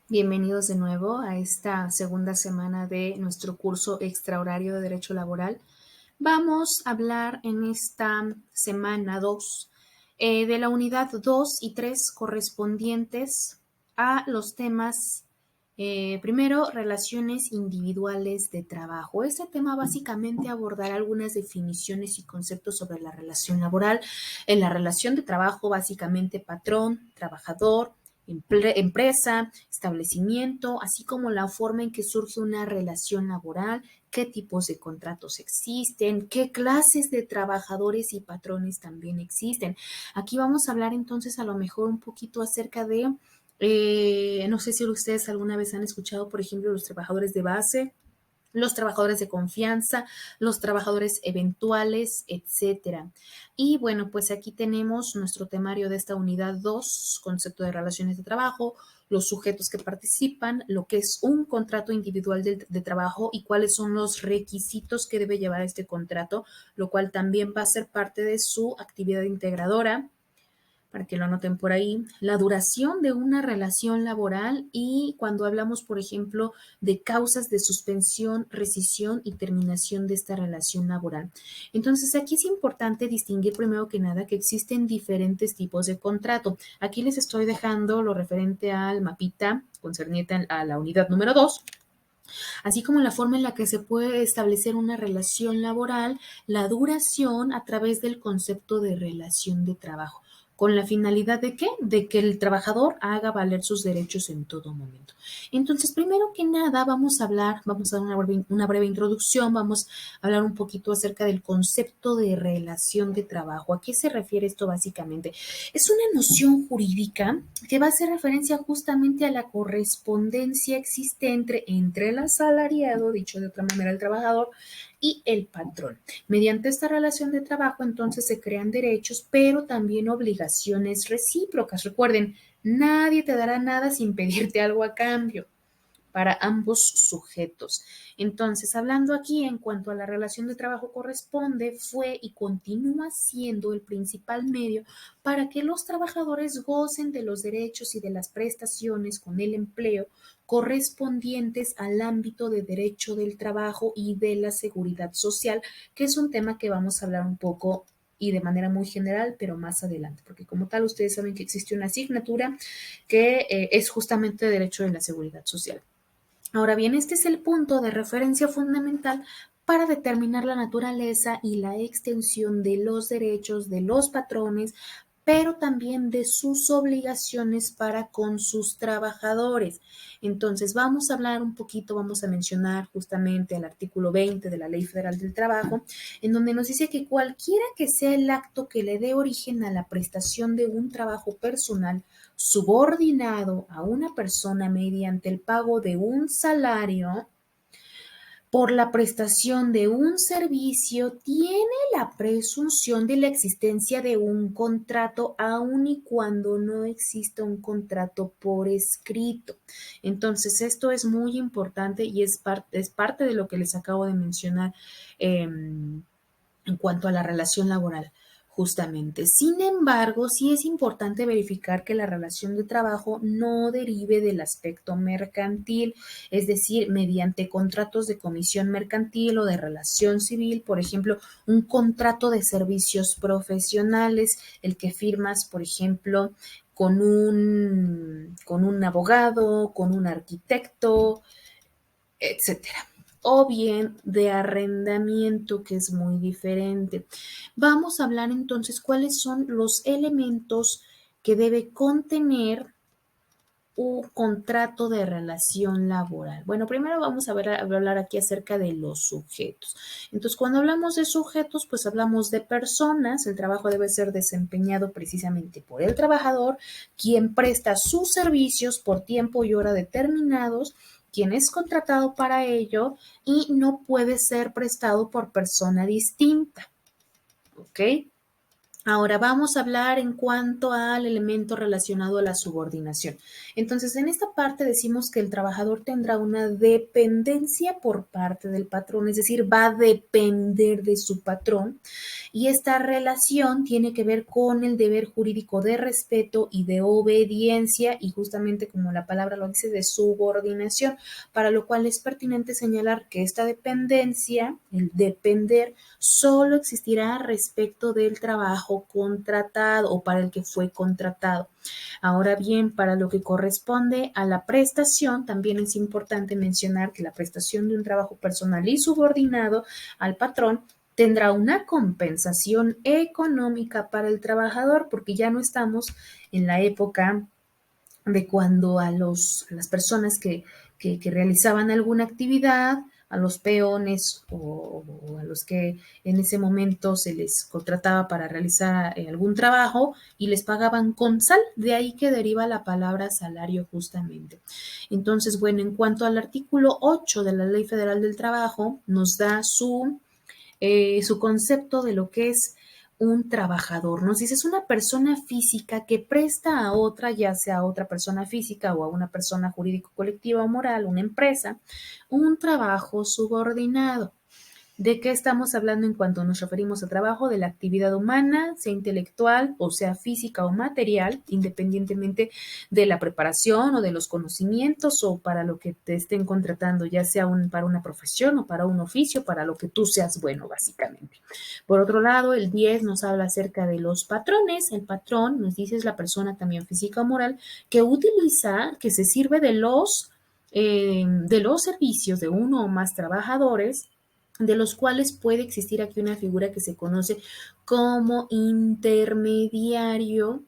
Bienvenidos de nuevo a esta segunda semana de nuestro curso extrahorario de Derecho Laboral. Vamos a hablar en esta semana 2 de la unidad 2 y 3 correspondientes a los temas, primero, relaciones individuales de trabajo. Este tema básicamente abordará algunas definiciones y conceptos sobre la relación laboral. En la relación de trabajo, básicamente patrón, trabajador, empresa, establecimiento, así como la forma en que surge una relación laboral, qué tipos de contratos existen, qué clases de trabajadores y patrones también existen. Aquí vamos a hablar entonces a lo mejor un poquito acerca de, no sé si ustedes alguna vez han escuchado, por ejemplo, los trabajadores de base, los trabajadores de confianza, los trabajadores eventuales, etcétera. Y bueno, pues aquí tenemos nuestro temario de esta unidad 2, concepto de relaciones de trabajo, los sujetos que participan, lo que es un contrato individual de trabajo y cuáles son los requisitos que debe llevar este contrato, lo cual también va a ser parte de su actividad integradora, para que lo anoten por ahí, la duración de una relación laboral y cuando hablamos, por ejemplo, de causas de suspensión, rescisión y terminación de esta relación laboral. Entonces, aquí es importante distinguir primero que nada que existen diferentes tipos de contrato. Aquí les estoy dejando lo referente al mapita concerniente a la unidad número 2, así como la forma en la que se puede establecer una relación laboral, la duración a través del concepto de relación de trabajo. ¿Con la finalidad de qué? De que el trabajador haga valer sus derechos en todo momento. Entonces, primero que nada, vamos a dar una breve introducción, vamos a hablar un poquito acerca del concepto de relación de trabajo. ¿A qué se refiere esto básicamente? Es una noción jurídica que va a hacer referencia justamente a la correspondencia existente entre el asalariado, dicho de otra manera el trabajador, y el patrón. Mediante esta relación de trabajo, entonces se crean derechos, pero también obligaciones recíprocas. Recuerden, nadie te dará nada sin pedirte algo a cambio para ambos sujetos. Entonces, hablando aquí en cuanto a la relación de trabajo corresponde, fue y continúa siendo el principal medio para que los trabajadores gocen de los derechos y de las prestaciones con el empleo correspondientes al ámbito de derecho del trabajo y de la seguridad social, que es un tema que vamos a hablar un poco y de manera muy general, pero más adelante, porque como tal ustedes saben que existe una asignatura que es justamente derecho de la seguridad social. Ahora bien, este es el punto de referencia fundamental para determinar la naturaleza y la extensión de los derechos de los patrones, pero también de sus obligaciones para con sus trabajadores. Entonces, vamos a hablar un poquito, vamos a mencionar justamente el artículo 20 de la Ley Federal del Trabajo, en donde nos dice que cualquiera que sea el acto que le dé origen a la prestación de un trabajo personal, subordinado a una persona mediante el pago de un salario por la prestación de un servicio, tiene la presunción de la existencia de un contrato, aun y cuando no exista un contrato por escrito. Entonces, esto es muy importante y es parte de lo que les acabo de mencionar en cuanto a la relación laboral, justamente. Sin embargo, sí es importante verificar que la relación de trabajo no derive del aspecto mercantil, es decir, mediante contratos de comisión mercantil o de relación civil, por ejemplo, un contrato de servicios profesionales, el que firmas, por ejemplo, con un abogado, con un arquitecto, etcétera. O bien de arrendamiento, que es muy diferente. Vamos a hablar entonces cuáles son los elementos que debe contener un contrato de relación laboral. Bueno, primero vamos a hablar aquí acerca de los sujetos. Entonces, cuando hablamos de sujetos, pues hablamos de personas. El trabajo debe ser desempeñado precisamente por el trabajador, quien presta sus servicios por tiempo y hora determinados, quien es contratado para ello y no puede ser prestado por persona distinta. ¿Ok? Ahora vamos a hablar en cuanto al elemento relacionado a la subordinación. Entonces, en esta parte decimos que el trabajador tendrá una dependencia por parte del patrón, es decir, va a depender de su patrón. Y esta relación tiene que ver con el deber jurídico de respeto y de obediencia, y justamente como la palabra lo dice, de subordinación, para lo cual es pertinente señalar que esta dependencia, el depender, solo existirá respecto del trabajo contratado o para el que fue contratado. Ahora bien, para lo que corresponde a la prestación, también es importante mencionar que la prestación de un trabajo personal y subordinado al patrón tendrá una compensación económica para el trabajador, porque ya no estamos en la época de cuando a las personas que realizaban alguna actividad, a los peones o a los que en ese momento se les contrataba para realizar algún trabajo y les pagaban con sal, de ahí que deriva la palabra salario justamente. Entonces, bueno, en cuanto al artículo 8 de la Ley Federal del Trabajo, nos da su concepto de lo que es un trabajador. Nos dice, es una persona física que presta a otra, ya sea a otra persona física o a una persona jurídico colectiva o moral, una empresa, un trabajo subordinado. ¿De qué estamos hablando en cuanto nos referimos a trabajo? De la actividad humana, sea intelectual o sea física o material, independientemente de la preparación o de los conocimientos o para lo que te estén contratando, ya sea para una profesión o para un oficio, para lo que tú seas bueno, básicamente. Por otro lado, el 10 nos habla acerca de los patrones. El patrón, nos dice, es la persona también física o moral que utiliza, que se sirve de los servicios de uno o más trabajadores, de los cuales puede existir aquí una figura que se conoce como intermediario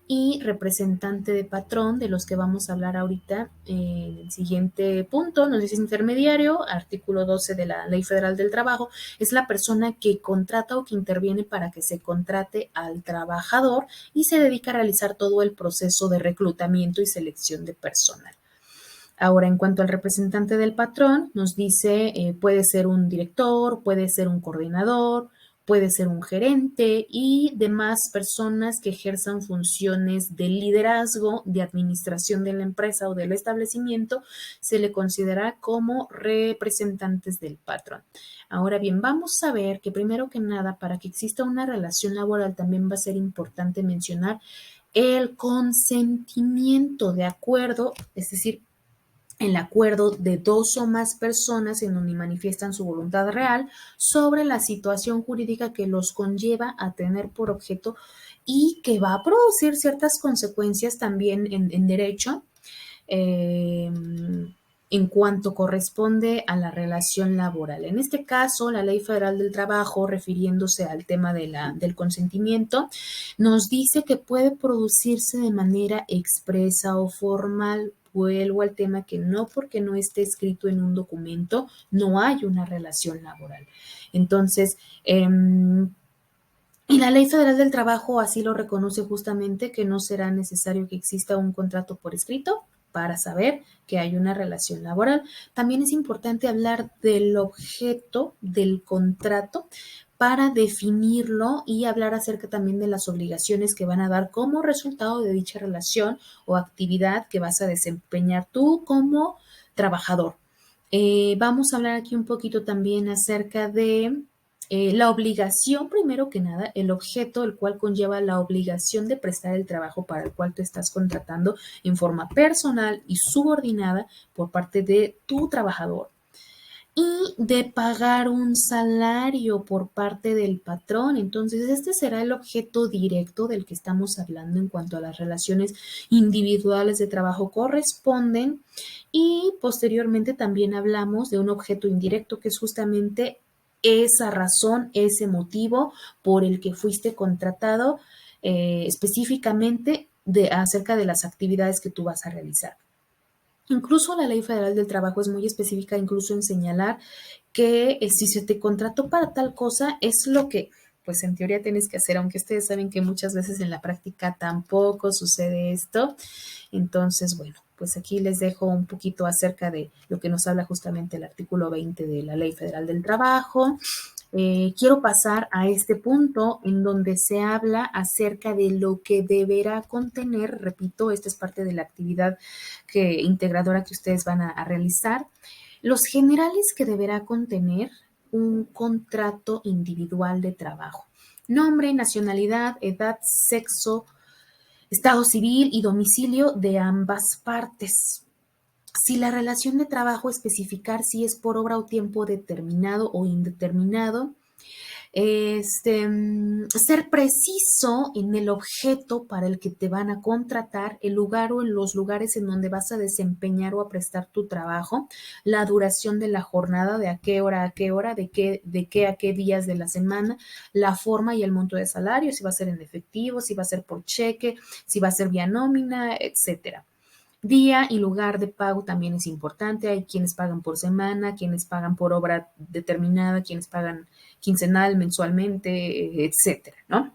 y representante de patrón, de los que vamos a hablar ahorita en el siguiente punto. Nos dice intermediario, artículo 12 de la Ley Federal del Trabajo, es la persona que contrata o que interviene para que se contrate al trabajador y se dedica a realizar todo el proceso de reclutamiento y selección de personal. Ahora, en cuanto al representante del patrón, nos dice, puede ser un director, puede ser un coordinador, puede ser un gerente y demás personas que ejerzan funciones de liderazgo, de administración de la empresa o del establecimiento, se le considera como representantes del patrón. Ahora bien, vamos a ver que primero que nada, para que exista una relación laboral, también va a ser importante mencionar el consentimiento de acuerdo, es decir, el acuerdo de dos o más personas en donde manifiestan su voluntad real sobre la situación jurídica que los conlleva a tener por objeto y que va a producir ciertas consecuencias también en derecho, eh, en cuanto corresponde a la relación laboral. En este caso, la Ley Federal del Trabajo, refiriéndose al tema del consentimiento, nos dice que puede producirse de manera expresa o formal. Vuelvo al tema que no porque no esté escrito en un documento, no hay una relación laboral. Entonces, y la Ley Federal del Trabajo así lo reconoce justamente, que no será necesario que exista un contrato por escrito para saber que hay una relación laboral. También es importante hablar del objeto del contrato para definirlo y hablar acerca también de las obligaciones que van a dar como resultado de dicha relación o actividad que vas a desempeñar tú como trabajador. Vamos a hablar aquí un poquito también acerca de la obligación, primero que nada, el objeto, el cual conlleva la obligación de prestar el trabajo para el cual te estás contratando en forma personal y subordinada por parte de tu trabajador y de pagar un salario por parte del patrón. Entonces, este será el objeto directo del que estamos hablando en cuanto a las relaciones individuales de trabajo corresponden. Y posteriormente también hablamos de un objeto indirecto que es justamente esa razón, ese motivo por el que fuiste contratado específicamente acerca de las actividades que tú vas a realizar. Incluso la Ley Federal del Trabajo es muy específica, incluso en señalar que si se te contrató para tal cosa, es lo que, pues en teoría tienes que hacer, aunque ustedes saben que muchas veces en la práctica tampoco sucede esto. Entonces, bueno, pues aquí les dejo un poquito acerca de lo que nos habla justamente el artículo 20 de la Ley Federal del Trabajo. quiero pasar a este punto en donde se habla acerca de lo que deberá contener, repito, esta es parte de la actividad integradora que ustedes van a realizar, los generales que deberá contener un contrato individual de trabajo. Nombre, nacionalidad, edad, sexo, estado civil y domicilio de ambas partes. Si la relación de trabajo especificar si es por obra o tiempo determinado o indeterminado, ser preciso en el objeto para el que te van a contratar, el lugar o en los lugares en donde vas a desempeñar o a prestar tu trabajo, la duración de la jornada, de a qué hora, de qué a qué días de la semana, la forma y el monto de salario, si va a ser en efectivo, si va a ser por cheque, si va a ser vía nómina, etcétera. Día y lugar de pago también es importante. Hay quienes pagan por semana, quienes pagan por obra determinada, quienes pagan quincenal, mensualmente, etcétera, ¿no?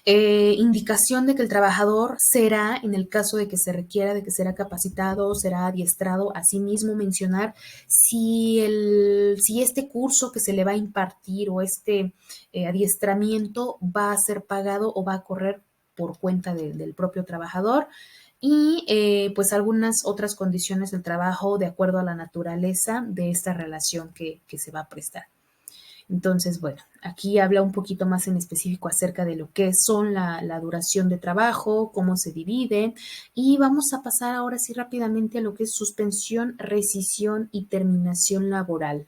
Indicación de que el trabajador será, en el caso de que se requiera, de que será capacitado, será adiestrado. Asimismo, mencionar si este curso que se le va a impartir o este adiestramiento va a ser pagado o va a correr por cuenta del propio trabajador y pues algunas otras condiciones del trabajo de acuerdo a la naturaleza de esta relación que se va a prestar. Entonces, bueno, aquí habla un poquito más en específico acerca de lo que son la duración de trabajo, cómo se divide y vamos a pasar ahora sí rápidamente a lo que es suspensión, rescisión y terminación laboral.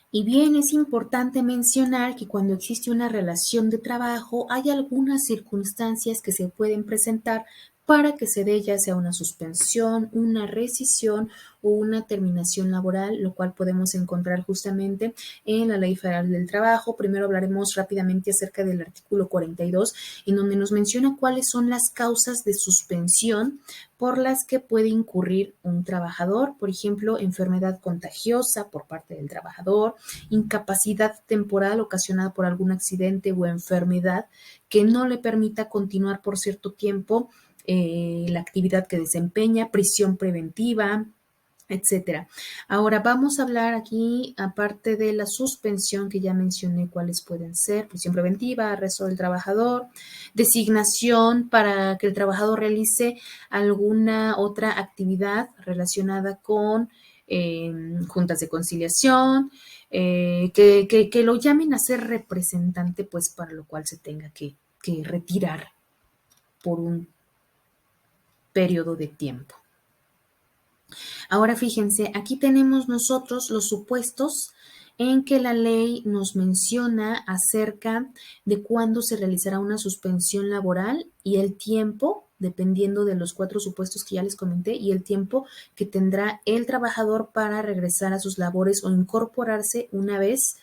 Y bien, es importante mencionar que cuando existe una relación de trabajo hay algunas circunstancias que se pueden presentar para que se dé ya sea una suspensión, una rescisión o una terminación laboral, lo cual podemos encontrar justamente en la Ley Federal del Trabajo. Primero hablaremos rápidamente acerca del artículo 42, en donde nos menciona cuáles son las causas de suspensión por las que puede incurrir un trabajador, por ejemplo, enfermedad contagiosa por parte del trabajador, incapacidad temporal ocasionada por algún accidente o enfermedad que no le permita continuar por cierto tiempo la actividad que desempeña, prisión preventiva, etcétera. Ahora vamos a hablar aquí, aparte de la suspensión que ya mencioné, cuáles pueden ser: prisión preventiva, arresto del trabajador, designación para que el trabajador realice alguna otra actividad relacionada con juntas de conciliación, que lo llamen a ser representante, pues para lo cual se tenga que retirar por un periodo de tiempo. Ahora fíjense, aquí tenemos nosotros los supuestos en que la ley nos menciona acerca de cuándo se realizará una suspensión laboral y el tiempo, dependiendo de los 4 supuestos que ya les comenté, y el tiempo que tendrá el trabajador para regresar a sus labores o incorporarse una vez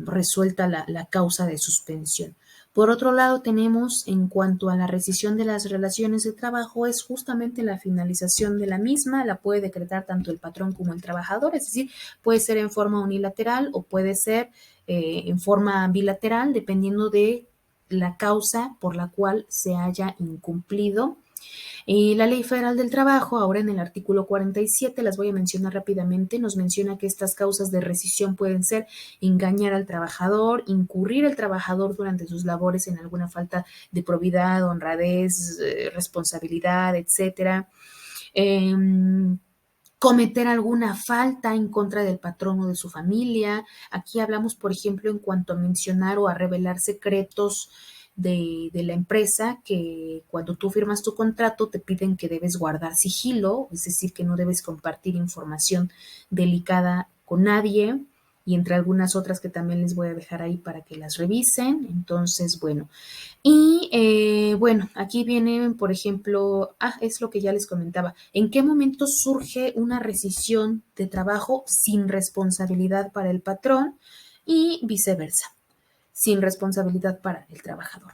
resuelta la causa de suspensión. Por otro lado, tenemos en cuanto a la rescisión de las relaciones de trabajo, es justamente la finalización de la misma, la puede decretar tanto el patrón como el trabajador, es decir, puede ser en forma unilateral o puede ser en forma bilateral, dependiendo de la causa por la cual se haya incumplido. La Ley Federal del Trabajo, ahora en el artículo 47, las voy a mencionar rápidamente, nos menciona que estas causas de rescisión pueden ser engañar al trabajador, incurrir el trabajador durante sus labores en alguna falta de probidad, honradez, responsabilidad, etcétera. Cometer alguna falta en contra del patrón o de su familia. Aquí hablamos, por ejemplo, en cuanto a mencionar o a revelar secretos de la empresa, que cuando tú firmas tu contrato te piden que debes guardar sigilo, es decir, que no debes compartir información delicada con nadie, y entre algunas otras que también les voy a dejar ahí para que las revisen. Entonces, bueno, y bueno, aquí viene, por ejemplo, es lo que ya les comentaba. ¿En qué momento surge una rescisión de trabajo sin responsabilidad para el patrón y viceversa, sin responsabilidad para el trabajador?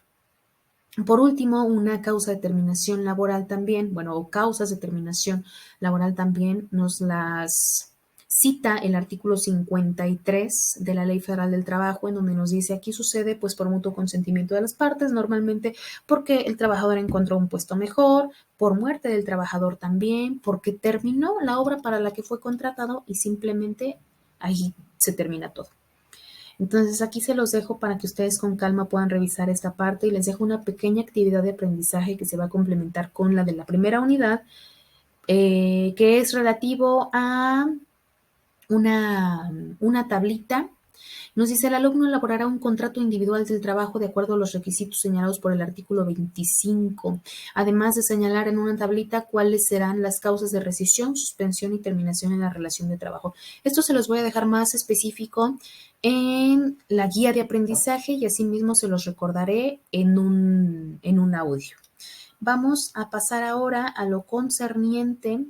Por último, una causa de terminación laboral también, bueno, o causas de terminación laboral también nos las cita el artículo 53 de la Ley Federal del Trabajo, en donde nos dice: aquí sucede pues por mutuo consentimiento de las partes, normalmente porque el trabajador encontró un puesto mejor, por muerte del trabajador también, porque terminó la obra para la que fue contratado y simplemente ahí se termina todo. Entonces aquí se los dejo para que ustedes con calma puedan revisar esta parte y les dejo una pequeña actividad de aprendizaje que se va a complementar con la de la primera unidad, que es relativo a una tablita. Nos dice: el alumno elaborará un contrato individual del trabajo de acuerdo a los requisitos señalados por el artículo 25, además de señalar en una tablita cuáles serán las causas de rescisión, suspensión y terminación en la relación de trabajo. Esto se los voy a dejar más específico en la guía de aprendizaje y asimismo se los recordaré en un audio. Vamos a pasar ahora a lo concerniente.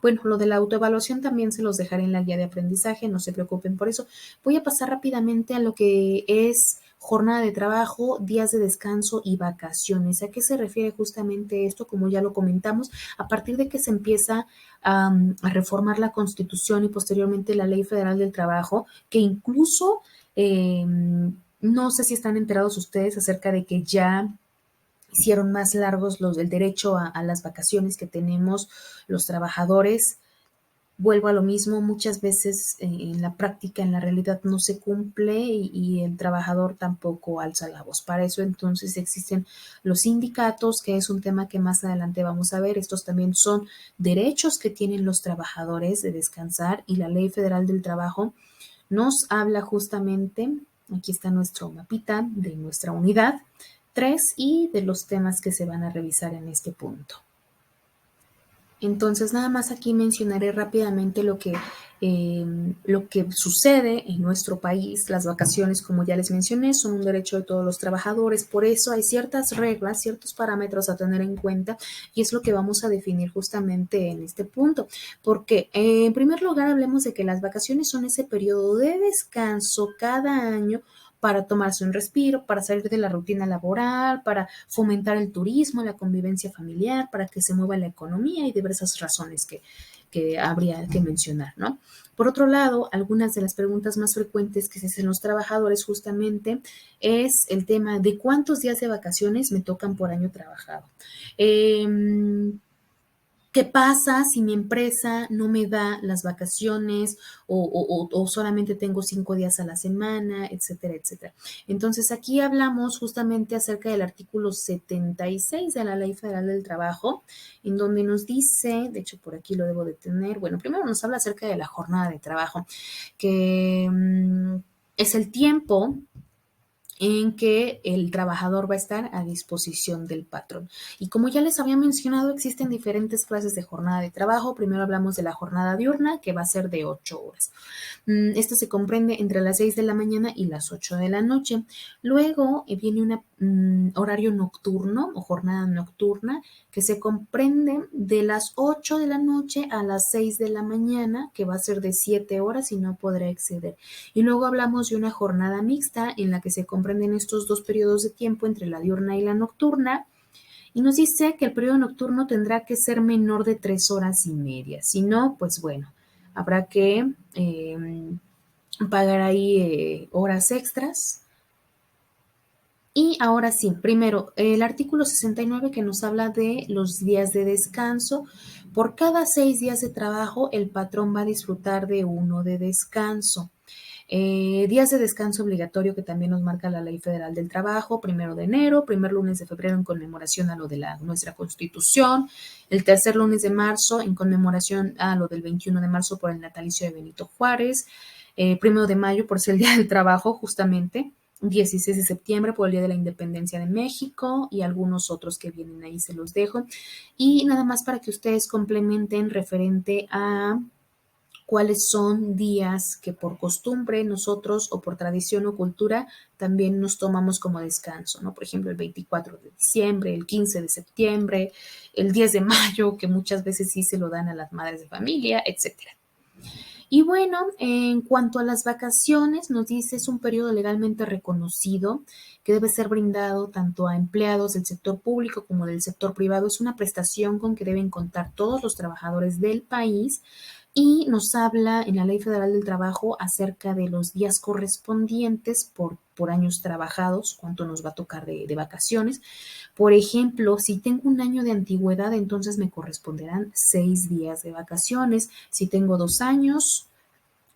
Bueno, lo de la autoevaluación también se los dejaré en la guía de aprendizaje, no se preocupen por eso. Voy a pasar rápidamente a lo que es jornada de trabajo, días de descanso y vacaciones. ¿A qué se refiere justamente esto? Como ya lo comentamos, a partir de que se empieza a reformar la Constitución y posteriormente la Ley Federal del Trabajo, que incluso no sé si están enterados ustedes acerca de que ya hicieron más largos el derecho a las vacaciones que tenemos los trabajadores. Vuelvo a lo mismo, muchas veces en la práctica, en la realidad no se cumple y el trabajador tampoco alza la voz. Para eso entonces existen los sindicatos, que es un tema que más adelante vamos a ver. Estos también son derechos que tienen los trabajadores de descansar y la Ley Federal del Trabajo nos habla justamente, aquí está nuestro mapita de nuestra unidad 3 y de los temas que se van a revisar en este punto. Entonces, nada más aquí mencionaré rápidamente lo que sucede en nuestro país. Las vacaciones, como ya les mencioné, son un derecho de todos los trabajadores. Por eso hay ciertas reglas, ciertos parámetros a tener en cuenta y es lo que vamos a definir justamente en este punto. Porque, en primer lugar, hablemos de que las vacaciones son ese periodo de descanso cada año para tomarse un respiro, para salir de la rutina laboral, para fomentar el turismo, la convivencia familiar, para que se mueva la economía y diversas razones que habría que mencionar, ¿no? Por otro lado, algunas de las preguntas más frecuentes que se hacen los trabajadores justamente es el tema de cuántos días de vacaciones me tocan por año trabajado. ¿Qué pasa si mi empresa no me da las vacaciones o solamente tengo 5 días a la semana, etcétera, etcétera? Entonces, aquí hablamos justamente acerca del artículo 76 de la Ley Federal del Trabajo, en donde nos dice, de hecho por aquí lo debo de tener, bueno, primero nos habla acerca de la jornada de trabajo, que es el tiempo en que el trabajador va a estar a disposición del patrón. Y como ya les había mencionado, existen diferentes clases de jornada de trabajo. Primero hablamos de la jornada diurna, que va a ser de 8 horas. Esta se comprende entre las 6 de la mañana y las 8 de la noche. Luego viene un horario nocturno o jornada nocturna que se comprende de las 8 de la noche a las 6 de la mañana, que va a ser de 7 horas y no podrá exceder. Y luego hablamos de una jornada mixta en la que se comprenden estos dos periodos de tiempo entre la diurna y la nocturna. Y nos dice que el periodo nocturno tendrá que ser menor de 3 horas y media. Si no, pues bueno, habrá que pagar ahí horas extras. Y ahora sí, primero, el artículo 69 que nos habla de los días de descanso. Por cada 6 días de trabajo, el patrón va a disfrutar de uno de descanso. Días de descanso obligatorio que también nos marca la Ley Federal del Trabajo: 1 de enero, primer lunes de febrero en conmemoración a lo de nuestra Constitución, el tercer lunes de marzo en conmemoración a lo del 21 de marzo por el natalicio de Benito Juárez, 1 de mayo por ser el Día del Trabajo justamente, 16 de septiembre por el Día de la Independencia de México y algunos otros que vienen ahí se los dejo. Y nada más para que ustedes complementen referente a cuáles son días que por costumbre nosotros o por tradición o cultura también nos tomamos como descanso, ¿no? Por ejemplo, el 24 de diciembre, el 15 de septiembre, el 10 de mayo, que muchas veces sí se lo dan a las madres de familia, etcétera. Y bueno, en cuanto a las vacaciones, nos dice es un periodo legalmente reconocido que debe ser brindado tanto a empleados del sector público como del sector privado. Es una prestación con que deben contar todos los trabajadores del país y nos habla en la Ley Federal del Trabajo acerca de los días correspondientes por años trabajados, cuánto nos va a tocar de vacaciones. Por ejemplo, si tengo un año de antigüedad, entonces me corresponderán 6 días de vacaciones. Si tengo 2 años,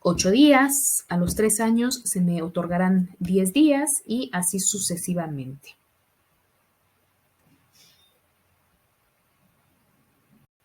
8 días, a los 3 años se me otorgarán 10 días y así sucesivamente.